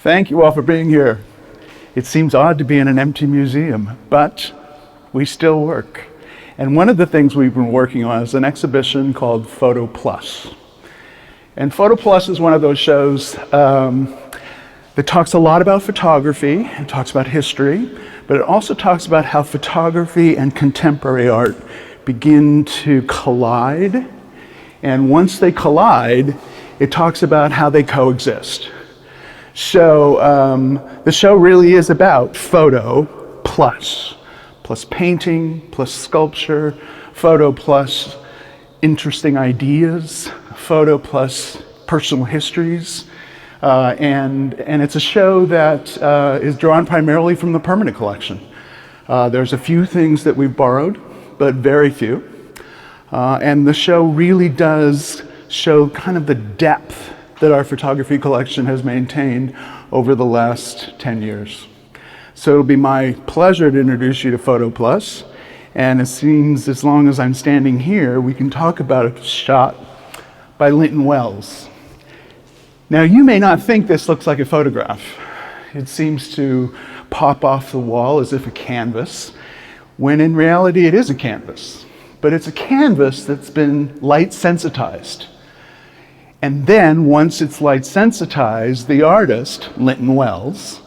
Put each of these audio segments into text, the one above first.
Thank you all for being here. It seems odd to be in an empty museum, but we still work. And one of the things we've been working on is an exhibition called Photo Plus. And Photo Plus is one of those shows that talks a lot about photography, it talks about history, but it also talks about how photography and contemporary art begin to collide. And once they collide, it talks about how they coexist. So the show really is about photo plus painting, plus sculpture, photo plus interesting ideas, photo plus personal histories. And it's a show that is drawn primarily from the permanent collection. There's a few things that we've borrowed, but very few. And the show really does show kind of the depth that our photography collection has maintained over the last 10 years. So it'll be my pleasure to introduce you to Photo Plus. And it seems as long as I'm standing here, we can talk about a shot by Linton Wells. Now, you may not think this looks like a photograph. It seems to pop off the wall as if a canvas, when in reality it is a canvas. But it's a canvas that's been light sensitized. And then once it's light sensitized, the artist, Linton Wells,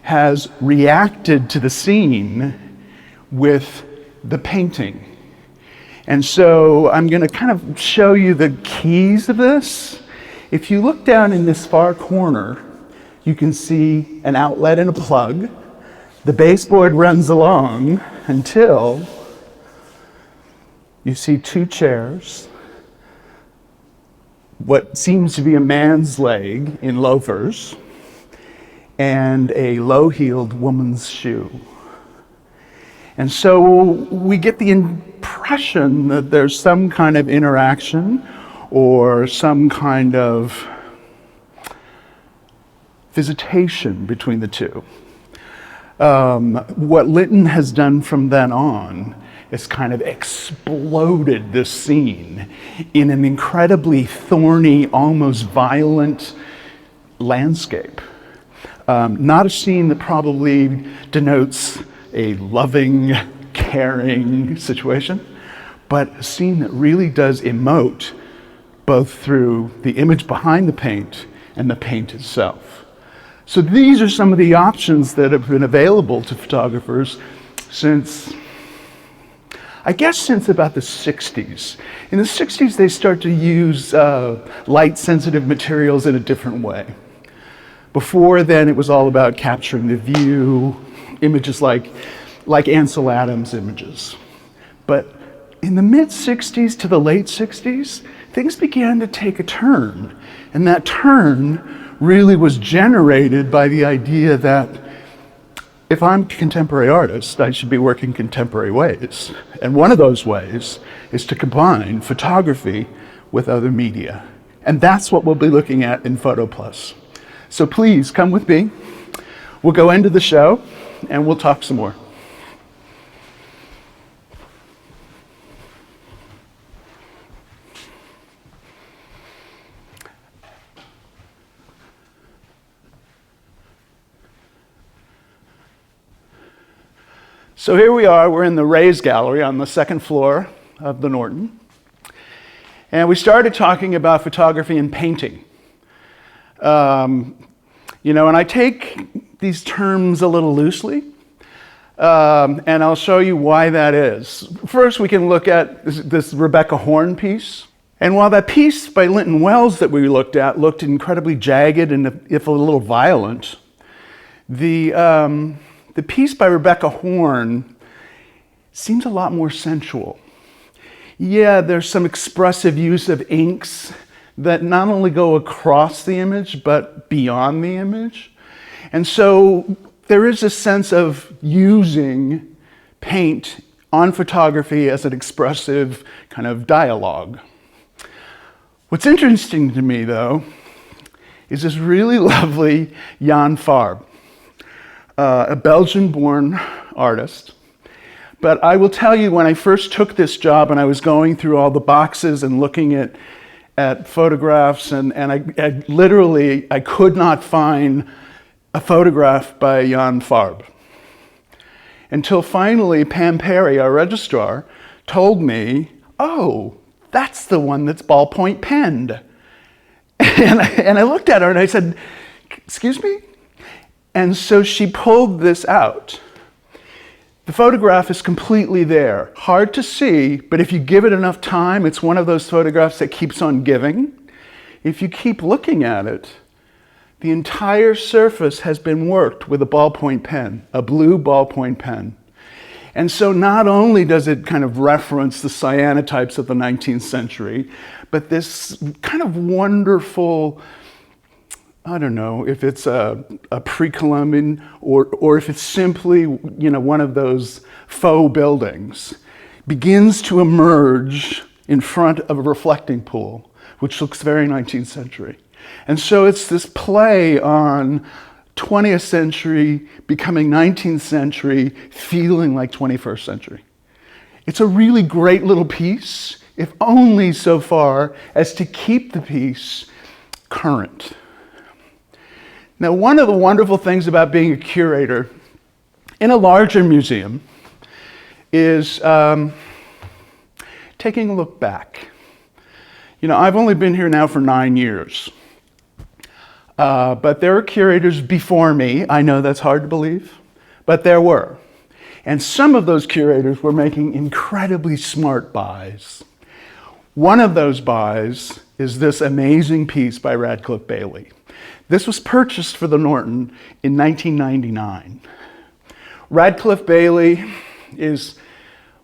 has reacted to the scene with the painting. And so I'm going to kind of show you the keys of this. If you look down in this far corner, you can see an outlet and a plug. The baseboard runs along until you see two chairs, what seems to be a man's leg in loafers, and a low-heeled woman's shoe. And so we get the impression that there's some kind of interaction or some kind of visitation between the two. What Linton has done from then on is kind of exploded this scene in an incredibly thorny, almost violent landscape. Not a scene that probably denotes a loving, caring situation, but a scene that really does emote both through the image behind the paint and the paint itself. So these are some of the options that have been available to photographers since about the 60s. In the 60s, they start to use light-sensitive materials in a different way. Before then, it was all about capturing the view, images like Ansel Adams images. But in the mid-60s to the late 60s, things began to take a turn. And that turn really was generated by the idea that if I'm a contemporary artist, I should be working contemporary ways. And one of those ways is to combine photography with other media. And that's what we'll be looking at in Photo Plus. So please come with me. We'll go into the show and we'll talk some more. So here we are, we're in the Rays Gallery on the second floor of the Norton. And we started talking about photography and painting. And I take these terms a little loosely, and I'll show you why that is. First, we can look at this Rebecca Horn piece. And while that piece by Linton Wells that we looked at looked incredibly jagged and if a little violent, the piece by Rebecca Horn seems a lot more sensual. Yeah, there's some expressive use of inks that not only go across the image, but beyond the image. And so there is a sense of using paint on photography as an expressive kind of dialogue. What's interesting to me, though, is this really lovely Jan Farb, a Belgian-born artist. But I will tell you, when I first took this job and I was going through all the boxes and looking at photographs, and I literally could not find a photograph by Jan Farb. Until finally Pam Perry, our registrar, told me, oh, that's the one that's ballpoint penned. And I looked at her and I said, excuse me? And so she pulled this out. The photograph is completely there. Hard to see, but if you give it enough time, it's one of those photographs that keeps on giving. If you keep looking at it, the entire surface has been worked with a ballpoint pen, a blue ballpoint pen. And so not only does it kind of reference the cyanotypes of the 19th century, but this kind of wonderful, I don't know if it's a pre-Columbian or if it's simply, one of those faux buildings, begins to emerge in front of a reflecting pool, which looks very 19th century. And so it's this play on 20th century becoming 19th century, feeling like 21st century. It's a really great little piece, if only so far as to keep the piece current. Now, one of the wonderful things about being a curator in a larger museum is taking a look back. I've only been here now for 9 years, but there were curators before me. I know that's hard to believe, but there were. And some of those curators were making incredibly smart buys. One of those buys is this amazing piece by Radcliffe Bailey. This was purchased for the Norton in 1999. Radcliffe Bailey is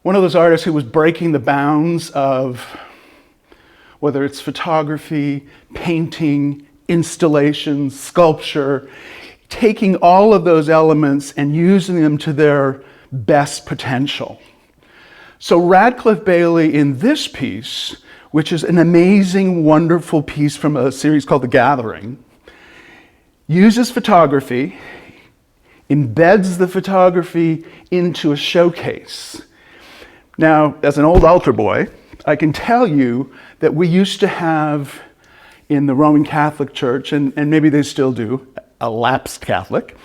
one of those artists who was breaking the bounds of whether it's photography, painting, installation, sculpture, taking all of those elements and using them to their best potential. So Radcliffe Bailey in this piece, which is an amazing, wonderful piece from a series called The Gathering, uses photography, embeds the photography into a showcase. Now, as an old altar boy, I can tell you that we used to have in the Roman Catholic Church, and maybe they still do, a lapsed Catholic,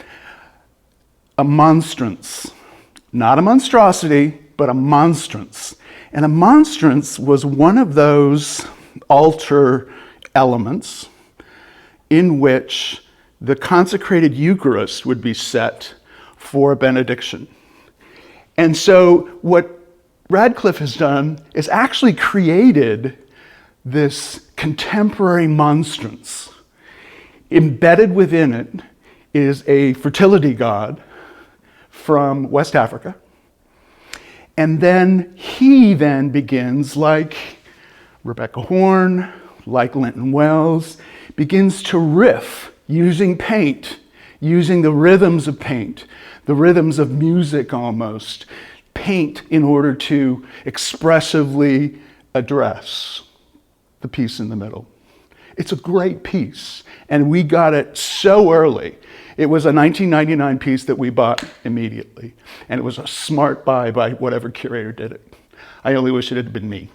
a monstrance. Not a monstrosity, but a monstrance. And a monstrance was one of those altar elements in which the consecrated Eucharist would be set for a benediction. And so what Radcliffe has done is actually created this contemporary monstrance. Embedded within it is a fertility god from West Africa. And then he then begins, like Rebecca Horn, like Linton Wells, begins to riff using paint, using the rhythms of paint, the rhythms of music almost, paint in order to expressively address the piece in the middle. It's a great piece, and we got it so early. It was a 1999 piece that we bought immediately, and it was a smart buy by whatever curator did it. I only wish it had been me.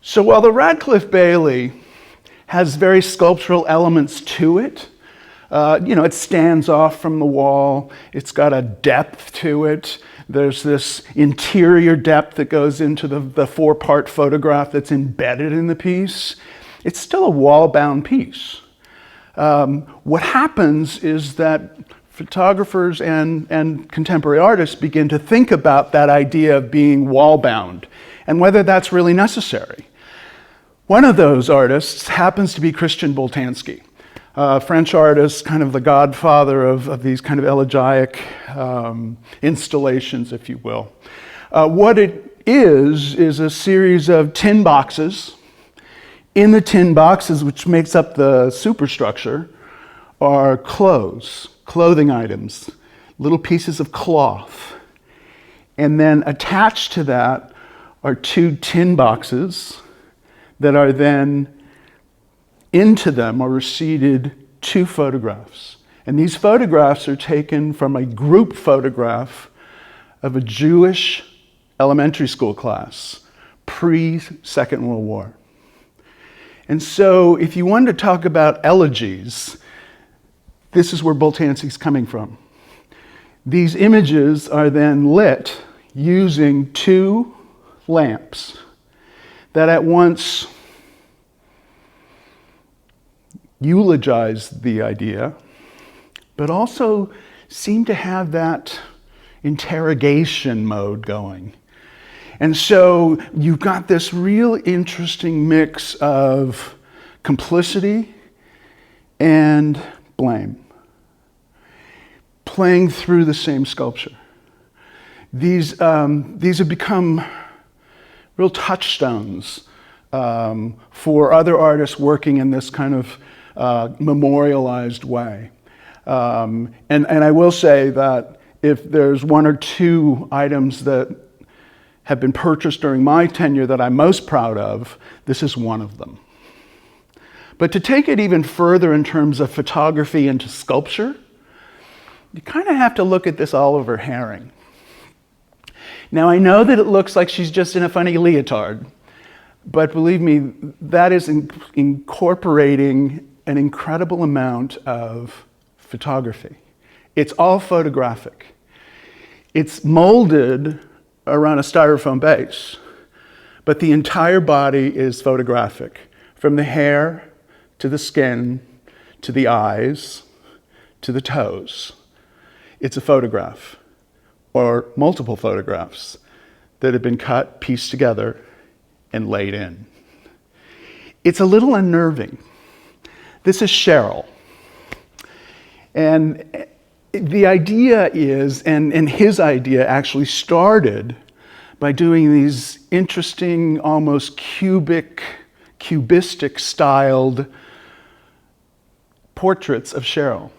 So while the Radcliffe Bailey has very sculptural elements to it, it stands off from the wall, it's got a depth to it, there's this interior depth that goes into the four-part photograph that's embedded in the piece. It's still a wall-bound piece. What happens is that photographers and contemporary artists begin to think about that idea of being wall-bound and whether that's really necessary. One of those artists happens to be Christian Boltanski, a French artist, kind of the godfather of these kind of elegiac installations, if you will. What it is a series of tin boxes. In the tin boxes, which makes up the superstructure, are clothing items, little pieces of cloth. And then attached to that are two tin boxes that are then, into them are receipted two photographs. And these photographs are taken from a group photograph of a Jewish elementary school class, pre-Second World War. And so if you wanted to talk about elegies, this is where Boltanski's coming from. These images are then lit using two lamps that at once eulogize the idea, but also seem to have that interrogation mode going. And so you've got this real interesting mix of complicity and blame playing through the same sculpture. These have become real touchstones for other artists working in this kind of memorialized way. And I will say that if there's one or two items that have been purchased during my tenure that I'm most proud of, this is one of them. But to take it even further in terms of photography into sculpture, you kind of have to look at this Oliver Herring. Now I know that it looks like she's just in a funny leotard, but believe me, that is incorporating an incredible amount of photography. It's all photographic. It's molded around a styrofoam base, but the entire body is photographic, from the hair to the skin to the eyes to the toes. It's a photograph, or multiple photographs that have been cut, pieced together, and laid in. It's a little unnerving. This is Cheryl. And the idea is, and his idea actually started by doing these interesting, almost cubistic styled portraits of Cheryl.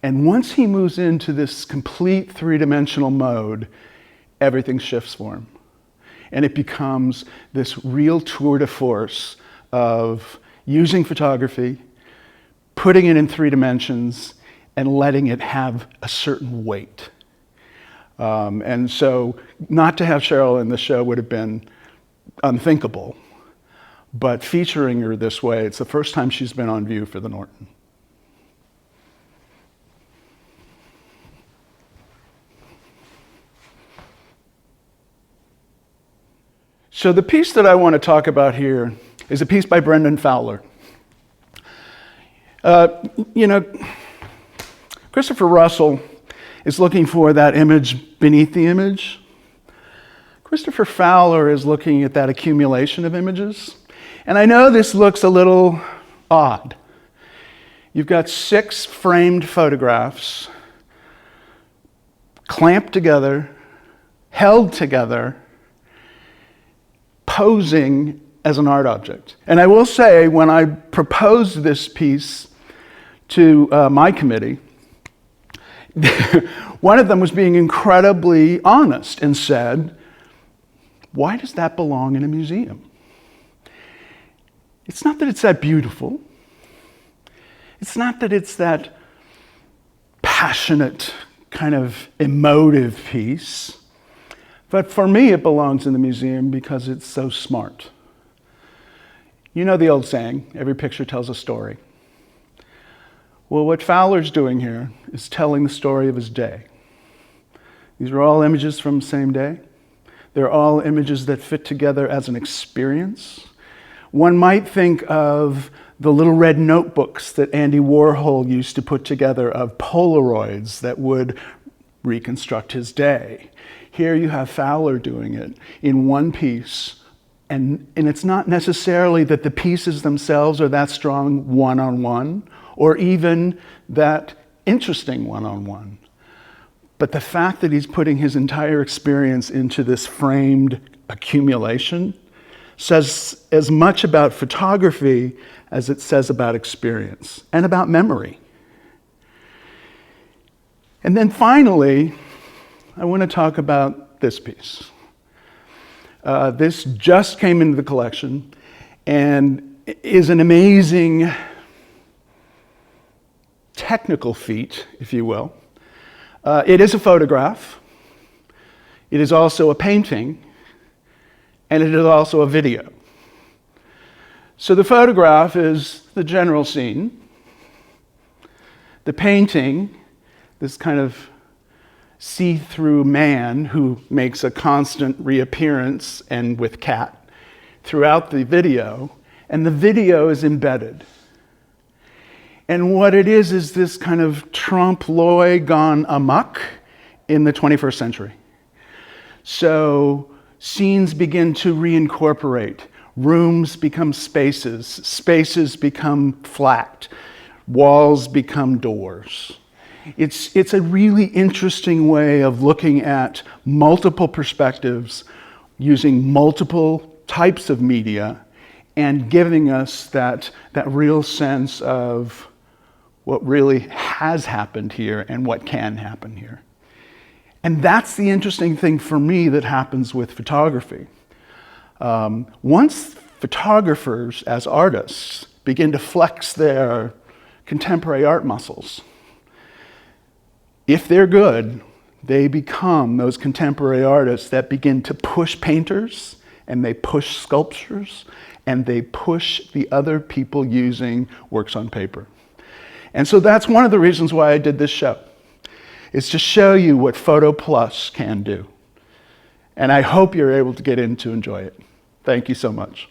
And once he moves into this complete three-dimensional mode, everything shifts for him. And it becomes this real tour de force of using photography, putting it in 3 dimensions, and letting it have a certain weight. And so not to have Cheryl in the show would have been unthinkable, but featuring her this way, it's the first time she's been on view for the Norton. So the piece that I want to talk about here is a piece by Brendan Fowler. Christopher Russell is looking for that image beneath the image. Christopher Fowler is looking at that accumulation of images. And I know this looks a little odd. You've got 6 framed photographs clamped together, held together, posing as an art object. And I will say, when I proposed this piece to my committee, one of them was being incredibly honest and said, why does that belong in a museum? It's not that it's that beautiful. It's not that it's that passionate, kind of emotive piece. But for me, it belongs in the museum because it's so smart. You know the old saying, every picture tells a story. Well, what Fowler's doing here is telling the story of his day. These are all images from the same day. They're all images that fit together as an experience. One might think of the little red notebooks that Andy Warhol used to put together of Polaroids that would reconstruct his day. Here you have Fowler doing it in one piece. And it's not necessarily that the pieces themselves are that strong one-on-one, or even that interesting one-on-one. But the fact that he's putting his entire experience into this framed accumulation says as much about photography as it says about experience and about memory. And then finally, I want to talk about this piece. This just came into the collection and is an amazing technical feat, if you will. It is a photograph. It is also a painting, and it is also a video. So the photograph is the general scene. The painting, this kind of see-through man who makes a constant reappearance, and with cat, throughout the video, and the video is embedded. And what it is this kind of trompe-l'oeil gone amok in the 21st century. So scenes begin to reincorporate. Rooms become spaces. Spaces become flat. Walls become doors. It's a really interesting way of looking at multiple perspectives, using multiple types of media, and giving us that real sense of what really has happened here and what can happen here. And that's the interesting thing for me that happens with photography. Once photographers, as artists, begin to flex their contemporary art muscles, if they're good, they become those contemporary artists that begin to push painters, and they push sculptures, and they push the other people using works on paper. And so that's one of the reasons why I did this show, is to show you what Photo Plus can do. And I hope you're able to get in to enjoy it. Thank you so much.